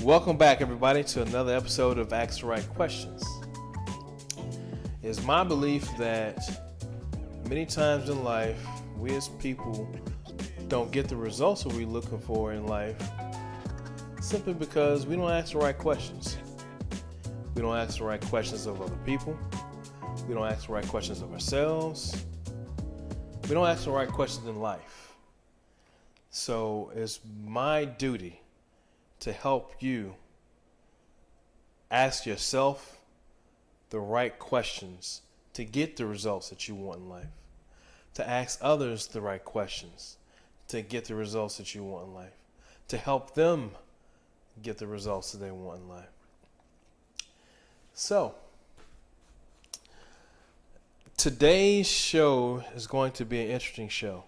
Welcome back, everybody, to another episode of Ask the Right Questions. It's my belief that many times in life, we as people don't get the results that we're looking for in life simply because we don't ask the right questions. We don't ask the right questions of other people. We don't ask the right questions of ourselves. We don't ask the right questions in life. So it's my duty to help you ask yourself the right questions to get the results that you want in life. To ask others the right questions to get the results that you want in life. To help them get the results that they want in life. So, today's show is going to be an interesting show.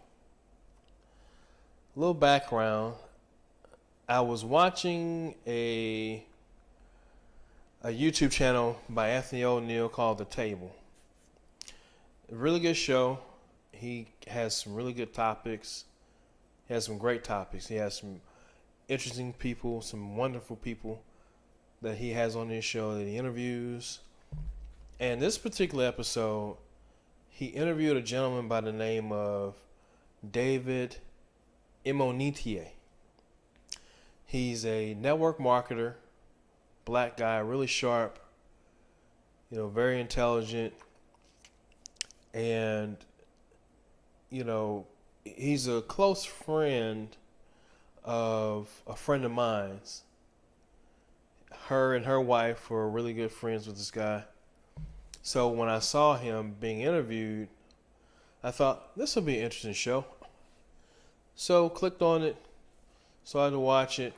A little background. I was watching a YouTube channel by Anthony O'Neill called The Table. A really good show. He has some really good topics. He has some great topics. He has some interesting people, some wonderful people that he has on his show that he interviews. And this particular episode, he interviewed a gentleman by the name of David Imonitie. He's a network marketer, black guy, really sharp, very intelligent. And, he's a close friend of a friend of mine's. Her and her wife were really good friends with this guy. So when I saw him being interviewed, I thought, this will be an interesting show. So clicked on it, started to watch it,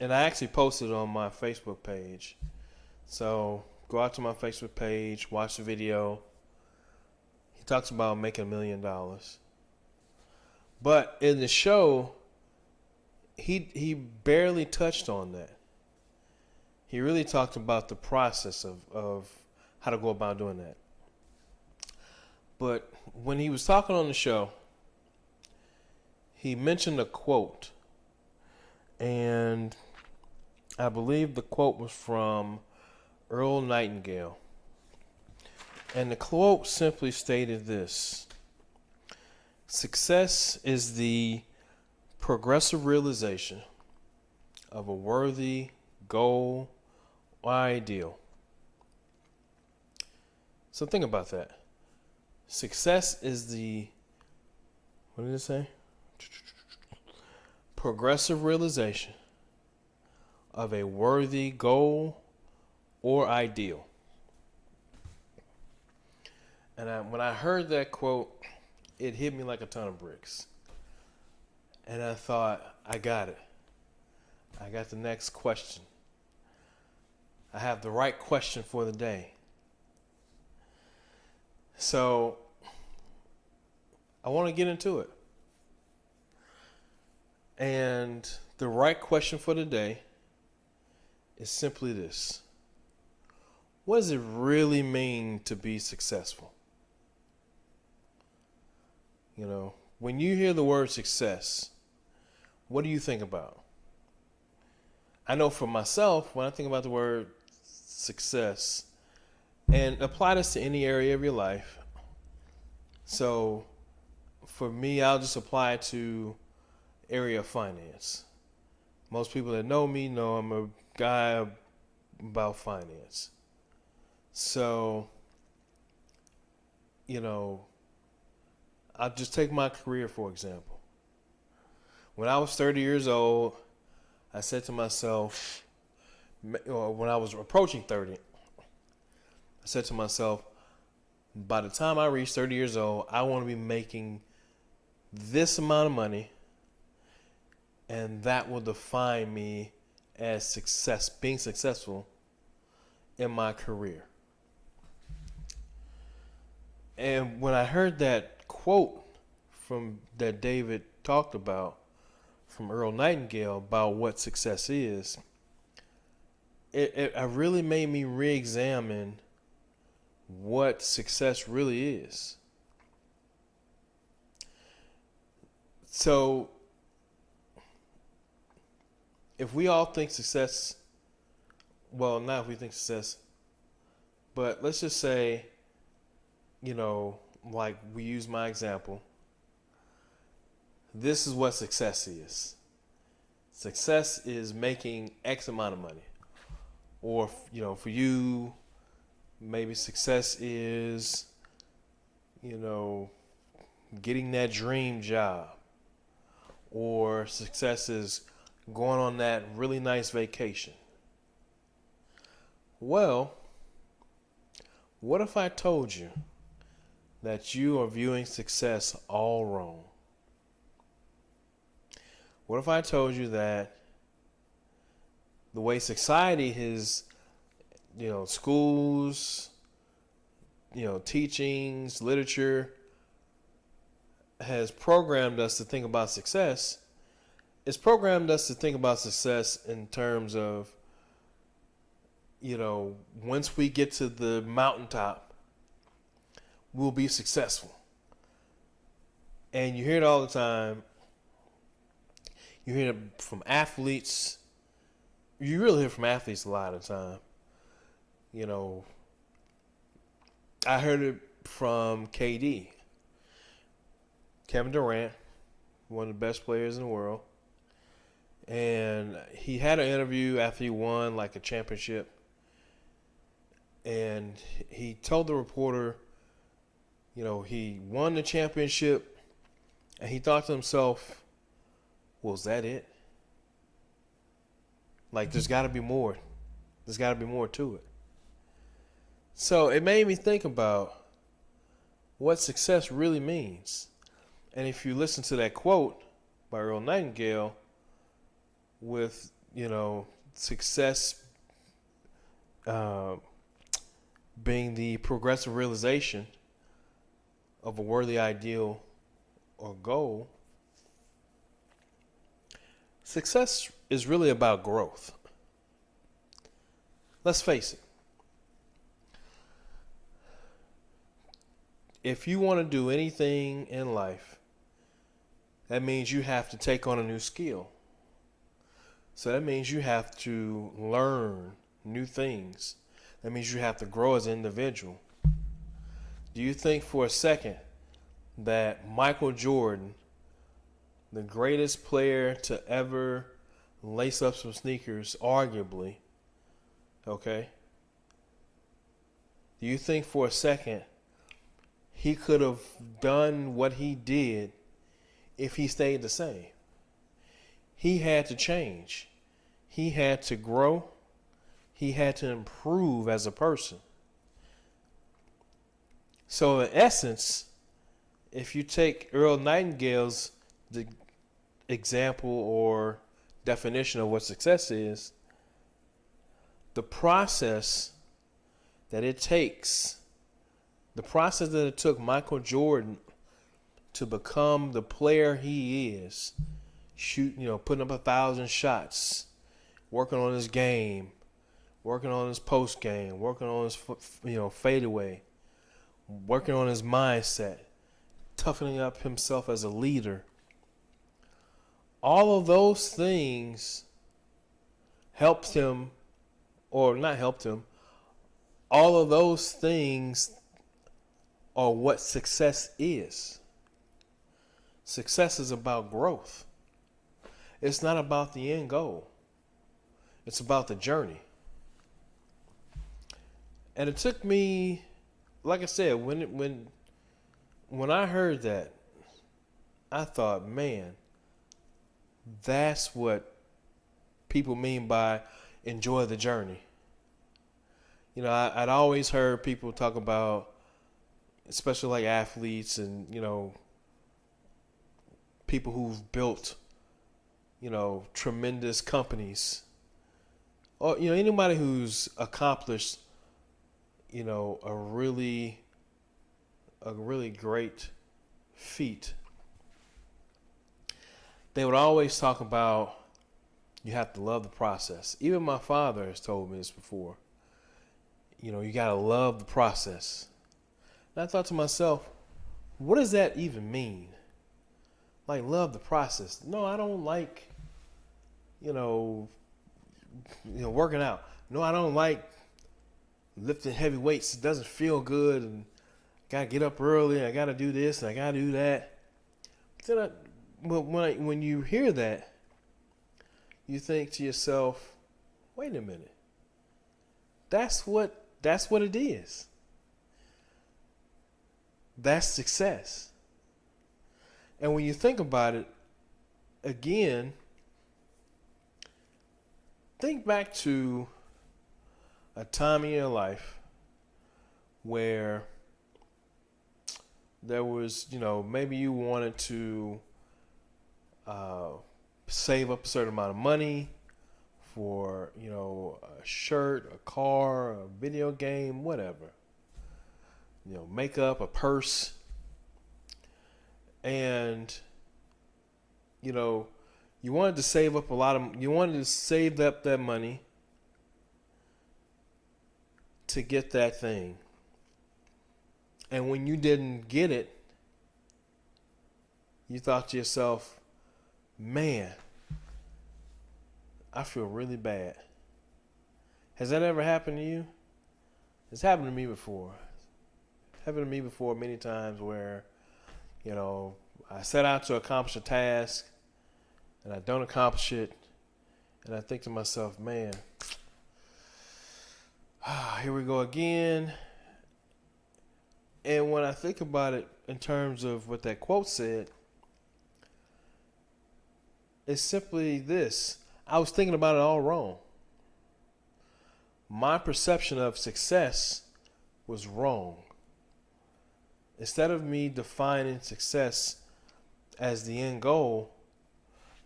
and I actually posted it on my Facebook page. So go out to my Facebook page, watch the video. He talks about making $1 million. But in the show, he barely touched on that. He really talked about the process of how to go about doing that. But when he was talking on the show, he mentioned a quote. And I believe the quote was from Earl Nightingale. And the quote simply stated this: success is the progressive realization of a worthy goal or ideal. So think about that. Success is the, what did it say? Progressive realization of a worthy goal or ideal. And when I heard that quote, it hit me like a ton of bricks. And I thought, I got it. I got the next question. I have the right question for the day. So I want to get into it. And the right question for the day is simply this: what does it really mean to be successful? When you hear the word success, what do you think about? I know for myself, when I think about the word success, and apply this to any area of your life. So for me, I'll just apply it to area of finance. Most people that know me know I'm a guy about finance. So, I'll just take my career, for example. When I was 30 years old, I said to myself, or when I was approaching 30, I said to myself, by the time I reach 30 years old, I want to be making this amount of money, and that will define me as being successful in my career. And when I heard that quote that David talked about from Earl Nightingale about what success is, it really made me re-examine what success really is. So if we all think success, well, not if we think success, but let's just say, like we use my example, this is what success is. Success is making X amount of money. Or, for you, maybe success is, getting that dream job. Or success is going on that really nice vacation. Well, what if I told you that you are viewing success all wrong? What if I told you that the way society has, schools, teachings, literature, has programmed us to think about success? It's programmed us to think about success in terms of, once we get to the mountaintop, we'll be successful. And you hear it all the time. You hear it from athletes. You really hear from athletes a lot of the time. I heard it from KD. Kevin Durant, one of the best players in the world. And he had an interview after he won like a championship. And he told the reporter, he won the championship. And he thought to himself, well, is that it? Like, there's got to be more. There's got to be more to it. So it made me think about what success really means. And if you listen to that quote by Earl Nightingale with, success being the progressive realization of a worthy ideal or goal, success is really about growth. Let's face it. If you want to do anything in life, that means you have to take on a new skill. So that means you have to learn new things. That means you have to grow as an individual. Do you think for a second that Michael Jordan, the greatest player to ever lace up some sneakers, arguably, okay? Do you think for a second he could have done what he did if he stayed the same? He had to change. He had to grow. He had to improve as a person. So in essence, if you take Earl Nightingale's example or definition of what success is, the process that it takes, the process that it took Michael Jordan to become the player he is, putting up 1,000 shots, working on his game, working on his post game, working on his fadeaway, working on his mindset, toughening up himself as a leader. All of those things helped him, or not helped him. All of those things are what success is. Success is about growth. It's not about the end goal. It's about the journey. And it took me, like I said, when I heard that, I thought, man, that's what people mean by enjoy the journey. I'd always heard people talk about, especially like athletes and, people who've built, tremendous companies, or, anybody who's accomplished, a really great feat. They would always talk about you have to love the process. Even my father has told me this before. You got to love the process. And I thought to myself, what does that even mean? Like, love the process. No, I don't like, working out. No, I don't like lifting heavy weights. It doesn't feel good, and gotta get up early. I gotta do this, and I gotta do that. But when you hear that, you think to yourself, "Wait a minute. That's what it is. That's success." And when you think about it, again, think back to a time in your life where there was, maybe you wanted to save up a certain amount of money for, a shirt, a car, a video game, whatever. Makeup, a purse. And, you wanted to save up that money to get that thing. And when you didn't get it, you thought to yourself, "Man, I feel really bad." Has that ever happened to you? It's happened to me before. It's happened to me before many times where, I set out to accomplish a task and I don't accomplish it. And I think to myself, "Man, here we go again." And when I think about it in terms of what that quote said, it's simply this. I was thinking about it all wrong. My perception of success was wrong. Instead of me defining success as the end goal,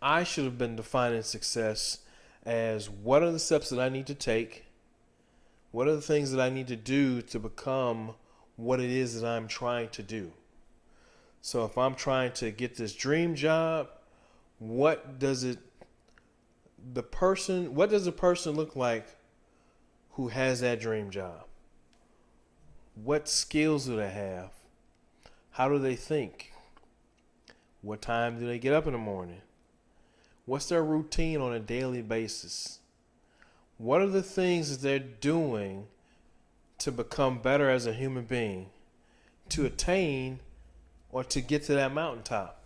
I should have been defining success as what are the steps that I need to take? What are the things that I need to do to become what it is that I'm trying to do? So if I'm trying to get this dream job, what does the person look like who has that dream job? What skills do they have? How do they think? What time do they get up in the morning? What's their routine on a daily basis? What are the things that they're doing to become better as a human being, to attain or to get to that mountaintop?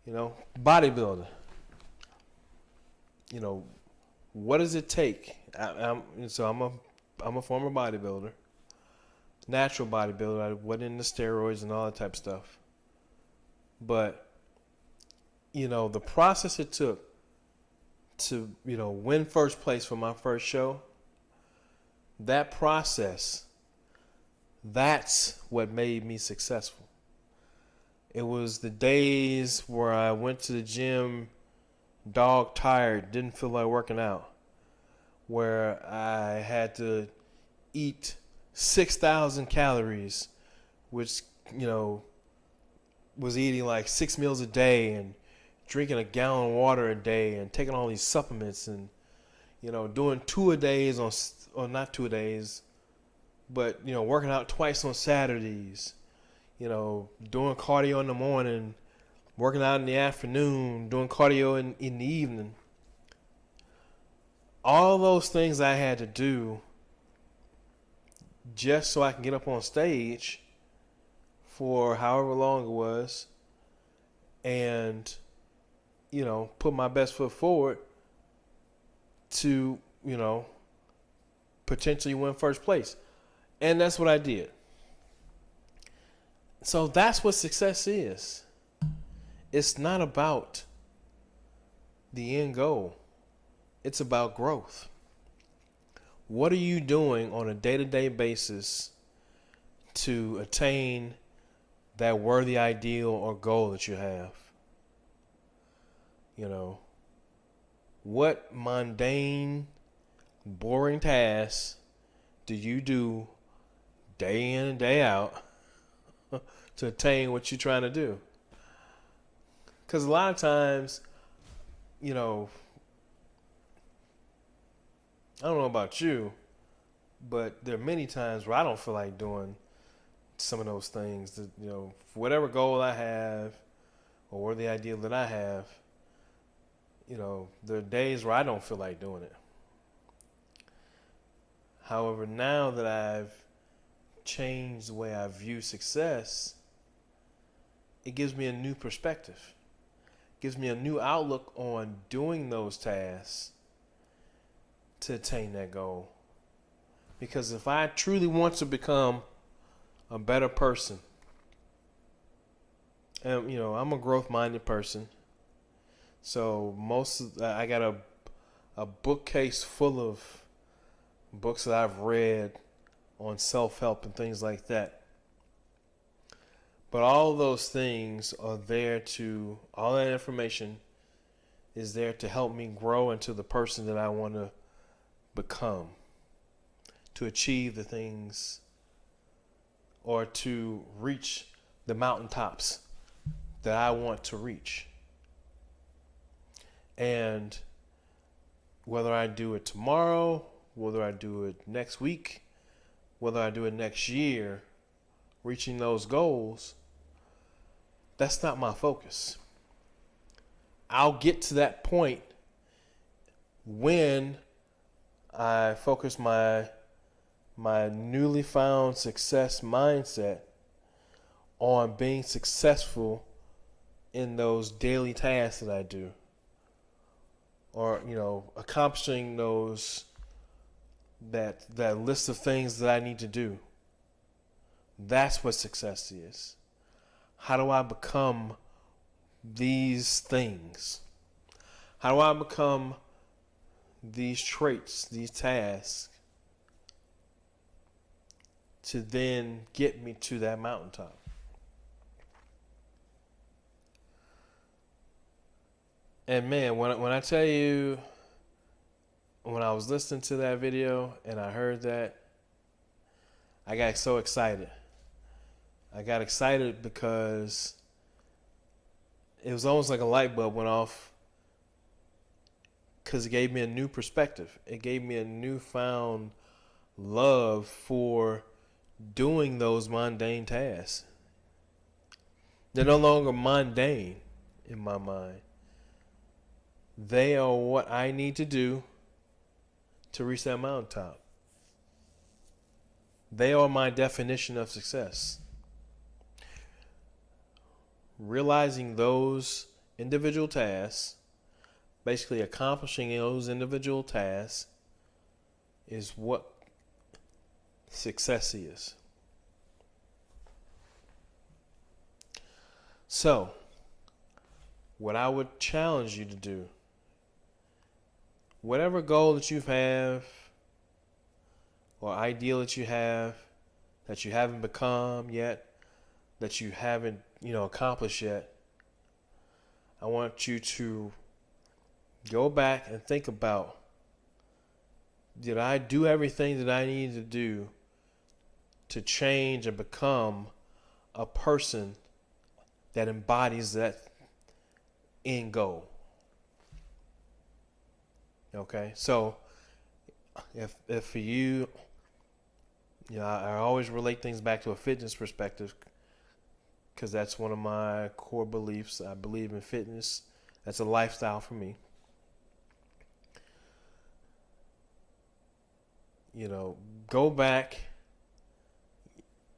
Bodybuilder. What does it take? I'm a former bodybuilder, natural bodybuilder. I wasn't into steroids and all that type of stuff. But the process it took to win first place for my first show, that process, that's what made me successful. It was the days where I went to the gym dog tired, didn't feel like working out, where I had to eat 6,000 calories, which, was eating like 6 meals a day and drinking a gallon of water a day and taking all these supplements and, doing 2 a days or not 2 a days, but, working out twice on Saturdays, doing cardio in the morning, working out in the afternoon, doing cardio in the evening. All those things I had to do just so I can get up on stage for however long it was and, put my best foot forward to, potentially win first place. And that's what I did. So that's what success is. It's not about the end goal. It's about growth. What are you doing on a day-to-day basis to attain that worthy ideal or goal that you have? What mundane, boring tasks do you do day in and day out to attain what you're trying to do? Because a lot of times, I don't know about you, but there are many times where I don't feel like doing some of those things. That, for whatever goal I have or the ideal that I have, there are days where I don't feel like doing it. However, now that I've changed the way I view success, it gives me a new perspective. It gives me a new outlook on doing those tasks to attain that goal. Because if I truly want to become a better person, and I'm a growth-minded person, so I got a bookcase full of books that I've read on self-help and things like that. But all those things are all that information is there to help me grow into the person that I want to become, to achieve the things, or to reach the mountaintops that I want to reach. And whether I do it tomorrow, whether I do it next week, whether I do it next year, reaching those goals, that's not my focus. I'll get to that point when I focus my newly found success mindset on being successful in those daily tasks that I do, or accomplishing that list of things that I need to do. That's what success is. How do I become these things? How do I become these traits, these tasks, to then get me to that mountaintop? And man, when I tell you, when I was listening to that video and I heard that, I got so excited. I got excited because it was almost like a light bulb went off, because it gave me a new perspective. It gave me a newfound love for doing those mundane tasks. They're no longer mundane in my mind. They are what I need to do to reach that mountaintop. They are my definition of success. Realizing those individual tasks, basically accomplishing those individual tasks, is what success is. So, what I would challenge you to do, whatever goal that you have or ideal that you haven't become yet, that you haven't, accomplished yet, I want you to go back and think about, did I do everything that I needed to do to change and become a person that embodies that end goal? Okay, so if for you, I always relate things back to a fitness perspective, because that's one of my core beliefs. I believe in fitness. That's a lifestyle for me. Go back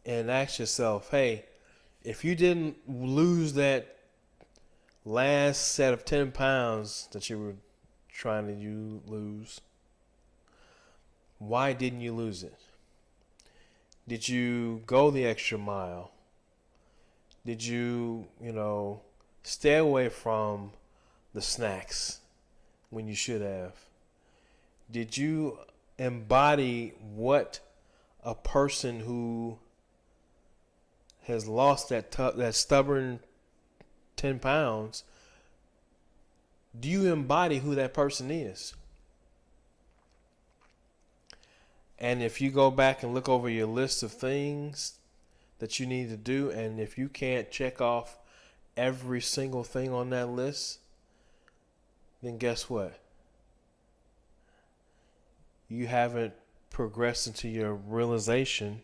and ask yourself, hey, if you didn't lose that last set of 10 pounds that you were trying to lose, why didn't you lose it? Did you go the extra mile? Did you, stay away from the snacks when you should have? Did you embody what a person who has lost that stubborn 10 pounds, do you embody who that person is? And if you go back and look over your list of things that you need to do, and if you can't check off every single thing on that list, then guess what? You haven't progressed into your realization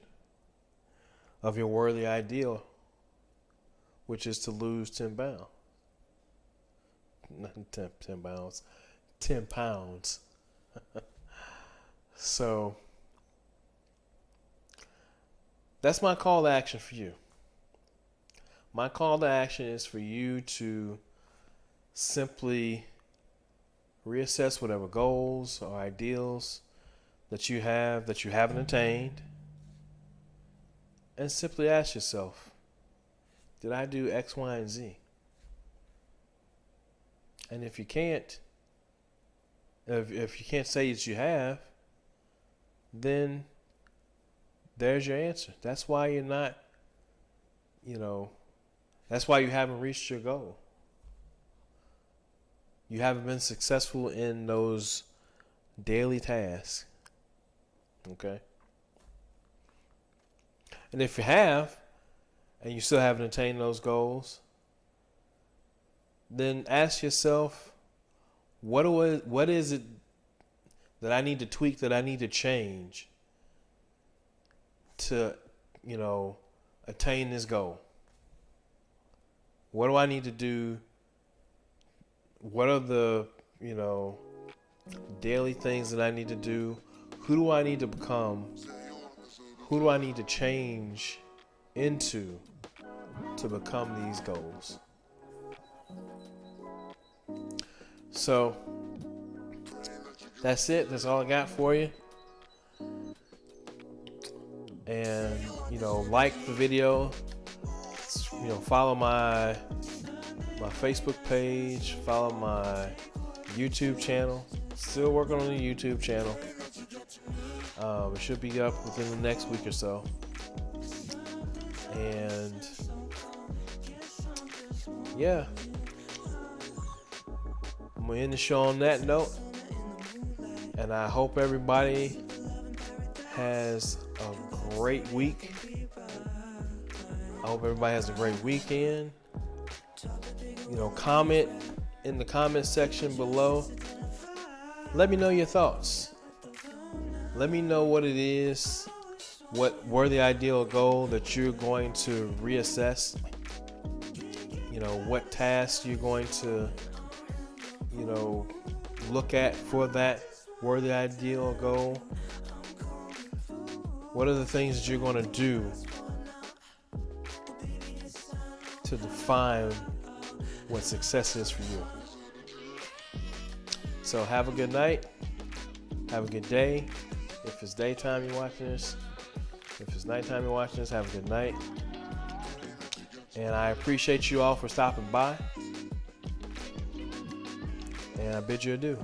of your worthy ideal, which is to lose 10 pounds. Not 10 pounds, 10 pounds. So That's my call to action for you. My call to action is for you to simply reassess whatever goals or ideals that you have that you haven't attained, and simply ask yourself, did I do X, Y, and Z? And if you can't, if you can't say that you have, then there's your answer. That's why you're not, that's why you haven't reached your goal. You haven't been successful in those daily tasks. Okay? And if you have, and you still haven't attained those goals, then ask yourself, what is it that I need to tweak, that I need to change to, attain this goal? What do I need to do? What are the, daily things that I need to do? Who do I need to become? Who do I need to change into to become these goals? So that's it. That's all I got for you. And, like the video, follow my Facebook page, follow my YouTube channel. Still working on the YouTube channel. It should be up within the next week or so. And yeah, I'm gonna end the show on that note. And I hope everybody has a great week. I hope everybody has a great weekend. Comment in the comment section below. Let me know your thoughts. Let me know what it is, what were the ideal goal that you're going to reassess. What tasks you're going to, look at for that worthy ideal goal. What are the things that you're going to do to define what success is for you? So have a good night. Have a good day. If it's daytime you're watching this, if it's nighttime you're watching this, have a good night. And I appreciate you all for stopping by. And I bid you adieu.